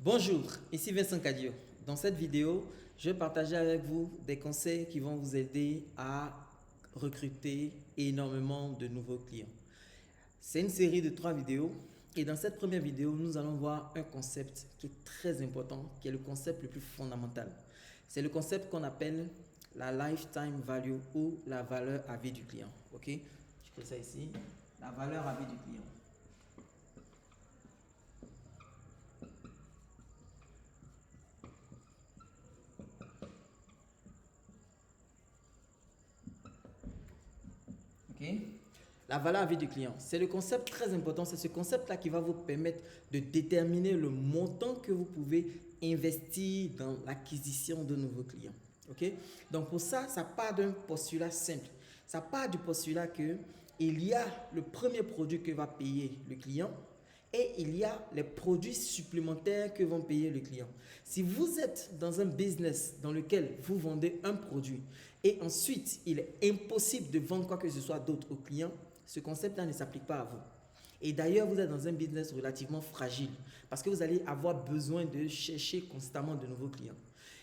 Bonjour, ici Vincent Cadio. Dans cette vidéo, je vais partager avec vous des conseils qui vont vous aider à recruter énormément de nouveaux clients. C'est une série de 3 vidéos et dans cette première vidéo, nous allons voir un concept qui est très important, qui est le concept le plus fondamental. C'est le concept qu'on appelle la lifetime value ou la valeur à vie du client. Ok? Je fais ça ici. La valeur à vie du client. Ok? La valeur à vie du client, c'est le concept très important. C'est ce concept-là qui va vous permettre de déterminer le montant que vous pouvez investir dans l'acquisition de nouveaux clients. Ok? Donc pour ça, ça part d'un postulat simple. Ça part du postulat que il y a le premier produit que va payer le client et il y a les produits supplémentaires que vont payer le client. Si vous êtes dans un business dans lequel vous vendez un produit et ensuite il est impossible de vendre quoi que ce soit d'autre au client, ce concept-là ne s'applique pas à vous. Et d'ailleurs, vous êtes dans un business relativement fragile parce que vous allez avoir besoin de chercher constamment de nouveaux clients.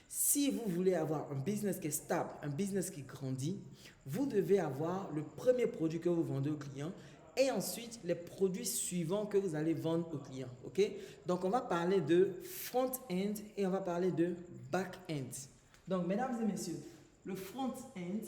Si vous voulez avoir un business qui est stable, un business qui grandit, vous devez avoir le premier produit que vous vendez au client et ensuite les produits suivants que vous allez vendre au client. Ok? Donc, on va parler de front-end et on va parler de back-end. Donc, mesdames et messieurs, le front-end,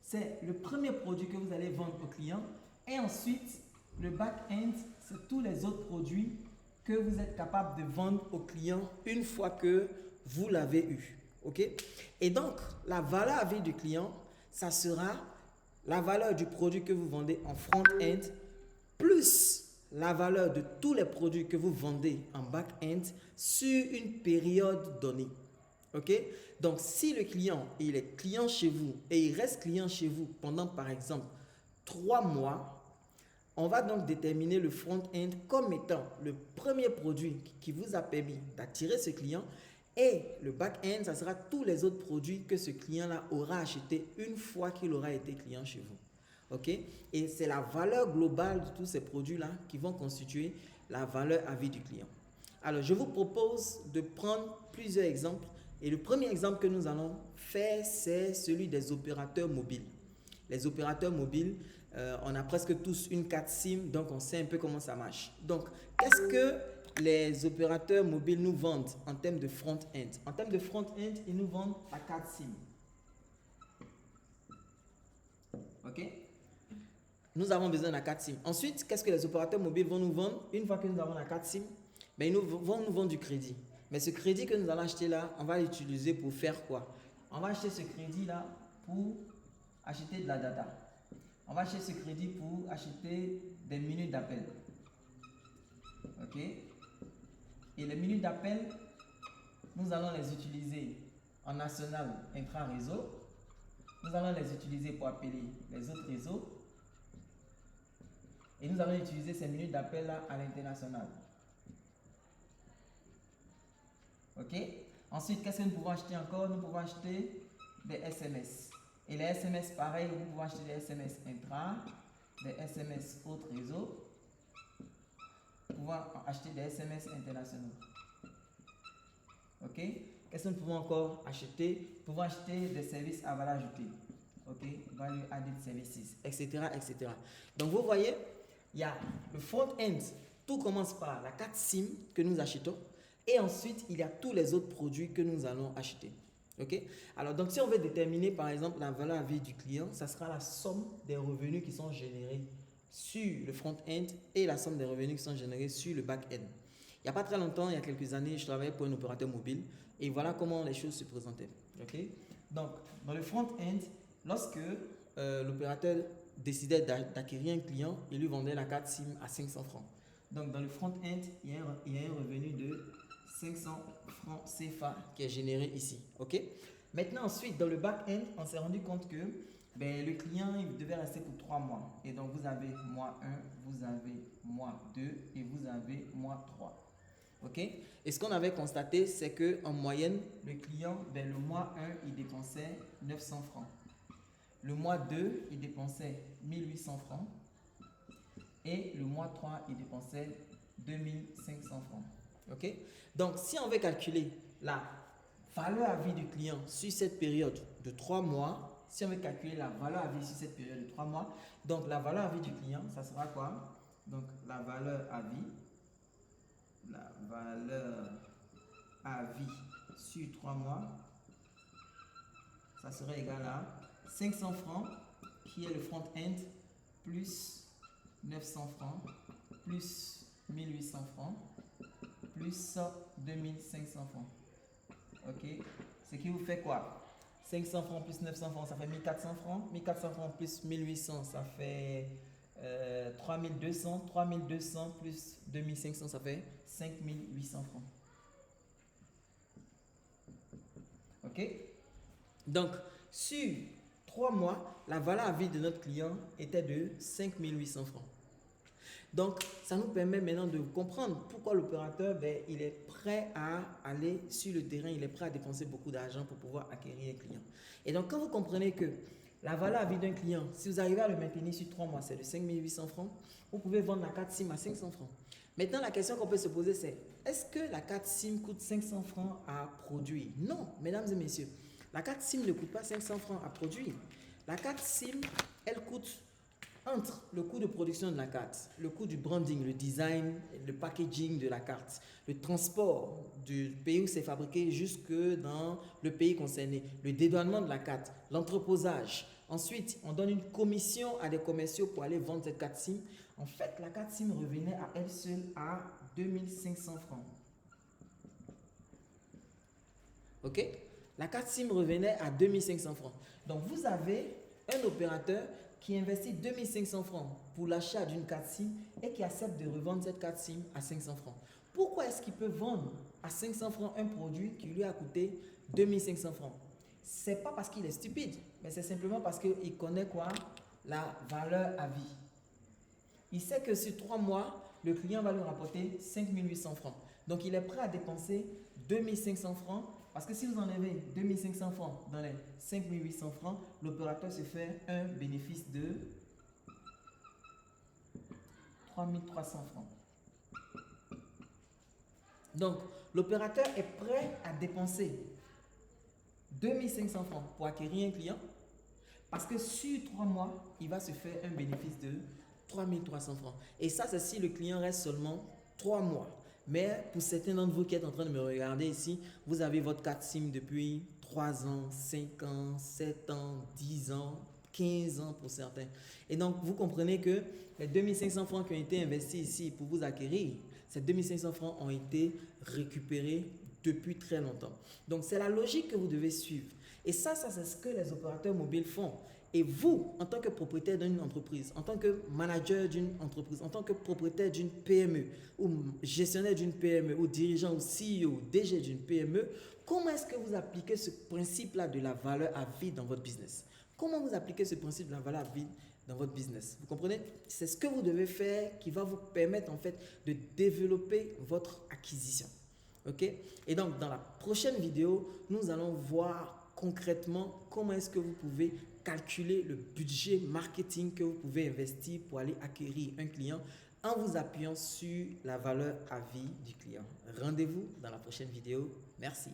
c'est le premier produit que vous allez vendre au client. Et ensuite, le back-end, c'est tous les autres produits que vous êtes capable de vendre au client une fois que vous l'avez eu. Ok? Et donc, la valeur à vie du client, ça sera la valeur du produit que vous vendez en front-end plus la valeur de tous les produits que vous vendez en back-end sur une période donnée. Ok? Donc, si le client, il est client chez vous et il reste client chez vous pendant, par exemple, 3 mois, on va donc déterminer le front-end comme étant le premier produit qui vous a permis d'attirer ce client et le back-end, ça sera tous les autres produits que ce client-là aura acheté une fois qu'il aura été client chez vous. Ok? Et c'est la valeur globale de tous ces produits-là qui vont constituer la valeur à vie du client. Alors, je vous propose de prendre plusieurs exemples. Et le premier exemple que nous allons faire, c'est celui des opérateurs mobiles. Les opérateurs mobiles, on a presque tous une carte SIM, donc on sait un peu comment ça marche. Donc, qu'est-ce que les opérateurs mobiles nous vendent en termes de front-end? En termes de front-end, ils nous vendent la carte SIM. Ok? Nous avons besoin de la carte SIM. Ensuite, qu'est-ce que les opérateurs mobiles vont nous vendre? Une fois que nous avons la carte SIM, ben, ils vont nous vendre du crédit. Mais ce crédit que nous allons acheter là, on va l'utiliser pour faire quoi? On va acheter ce crédit là pour acheter de la data. On va acheter ce crédit pour acheter des minutes d'appel. Ok? Et les minutes d'appel, nous allons les utiliser en national intra-réseau. Nous allons les utiliser pour appeler les autres réseaux. Et nous allons utiliser ces minutes d'appel là à l'international. Ok? Ensuite, qu'est-ce que nous pouvons acheter encore? Nous pouvons acheter des SMS. Et les SMS, pareil, nous pouvons acheter des SMS intra, des SMS autres réseaux. Nous pouvons acheter des SMS internationaux. Ok? Qu'est-ce que nous pouvons encore acheter? Nous pouvons acheter des services à valeur ajoutée. Ok? Value added services, etc., etc. Donc, vous voyez, il y a le front-end. Tout commence par la carte SIM que nous achetons. Et ensuite, il y a tous les autres produits que nous allons acheter. Ok? Alors, donc, si on veut déterminer, par exemple, la valeur à vie du client, ça sera la somme des revenus qui sont générés sur le front-end et la somme des revenus qui sont générés sur le back-end. Il n'y a pas très longtemps, il y a quelques années, je travaillais pour un opérateur mobile et voilà comment les choses se présentaient. Ok? Donc, dans le front-end, lorsque l'opérateur décidait d'acquérir un client, il lui vendait la carte SIM à 500 francs. Donc, dans le front-end, il y a un revenu de 500 francs CFA qui est généré ici. Ok? Maintenant, ensuite, dans le back-end, on s'est rendu compte que ben, le client il devait rester pour 3 mois. Et donc, vous avez mois 1, vous avez mois 2 et vous avez mois 3. Ok? Et ce qu'on avait constaté, c'est qu'en moyenne, le client, ben, le mois 1, il dépensait 900 francs. Le mois 2, il dépensait 1800 francs. Et le mois 3, il dépensait 2500 francs. OK? Donc, si on veut calculer la valeur à vie du client sur cette période de 3 mois, si on veut calculer la valeur à vie sur cette période de 3 mois, donc la valeur à vie du client, ça sera quoi? Donc, la valeur à vie sur 3 mois, ça serait égal à 500 francs qui est le front-end plus 900 francs plus 1800 francs plus 2500 francs. Ok, ce qui vous fait quoi? 500 francs plus 900 francs, ça fait 1400 francs. 1400 francs plus 1800, ça fait 3200. 3200 plus 2500, ça fait 5800 francs. Ok, donc sur 3 mois, la valeur à vie de notre client était de 5800 francs. Donc, ça nous permet maintenant de comprendre pourquoi l'opérateur, il est prêt à aller sur le terrain, il est prêt à dépenser beaucoup d'argent pour pouvoir acquérir un client. Et donc, quand vous comprenez que la valeur à vie d'un client, si vous arrivez à le maintenir sur 3 mois, c'est de 5800 francs, vous pouvez vendre la carte SIM à 500 francs. Maintenant, la question qu'on peut se poser, c'est est-ce que la carte SIM coûte 500 francs à produire? Non, mesdames et messieurs, la carte SIM ne coûte pas 500 francs à produire. La carte SIM, elle coûte entre le coût de production de la carte, le coût du branding, le design, le packaging de la carte, le transport du pays où c'est fabriqué jusque dans le pays concerné, le dédouanement de la carte, l'entreposage. Ensuite, on donne une commission à des commerciaux pour aller vendre cette carte SIM. En fait, la carte SIM revenait à elle seule à 2500 francs. Ok? La carte SIM revenait à 2500 francs. Donc, vous avez un opérateur qui investit 2500 francs pour l'achat d'une carte SIM et qui accepte de revendre cette carte SIM à 500 francs. Pourquoi est-ce qu'il peut vendre à 500 francs un produit qui lui a coûté 2500 francs? Ce n'est pas parce qu'il est stupide, mais c'est simplement parce qu'il connaît quoi? La valeur à vie. Il sait que sur 3 mois, le client va lui rapporter 5800 francs. Donc, il est prêt à dépenser 2500 francs. Parce que si vous enlevez 2500 francs dans les 5800 francs, l'opérateur se fait un bénéfice de 3300 francs. Donc, l'opérateur est prêt à dépenser 2500 francs pour acquérir un client parce que sur 3 mois, il va se faire un bénéfice de 3300 francs. Et ça, c'est si le client reste seulement 3 mois. Mais pour certains d'entre vous qui êtes en train de me regarder ici, vous avez votre carte SIM depuis 3 ans, 5 ans, 7 ans, 10 ans, 15 ans pour certains. Et donc, vous comprenez que les 2500 francs qui ont été investis ici pour vous acquérir, ces 2500 francs ont été récupérés depuis très longtemps. Donc, c'est la logique que vous devez suivre. Et ça c'est ce que les opérateurs mobiles font. Et vous, en tant que propriétaire d'une entreprise, en tant que manager d'une entreprise, en tant que propriétaire d'une PME, ou gestionnaire d'une PME, ou dirigeant, ou CEO, DG d'une PME, comment est-ce que vous appliquez ce principe-là de la valeur à vie dans votre business? Comment vous appliquez ce principe de la valeur à vie dans votre business? Vous comprenez? C'est ce que vous devez faire qui va vous permettre en fait de développer votre acquisition. Ok? Et donc, dans la prochaine vidéo, nous allons voir concrètement comment est-ce que vous pouvez calculer le budget marketing que vous pouvez investir pour aller acquérir un client en vous appuyant sur la valeur à vie du client. Rendez-vous dans la prochaine vidéo. Merci.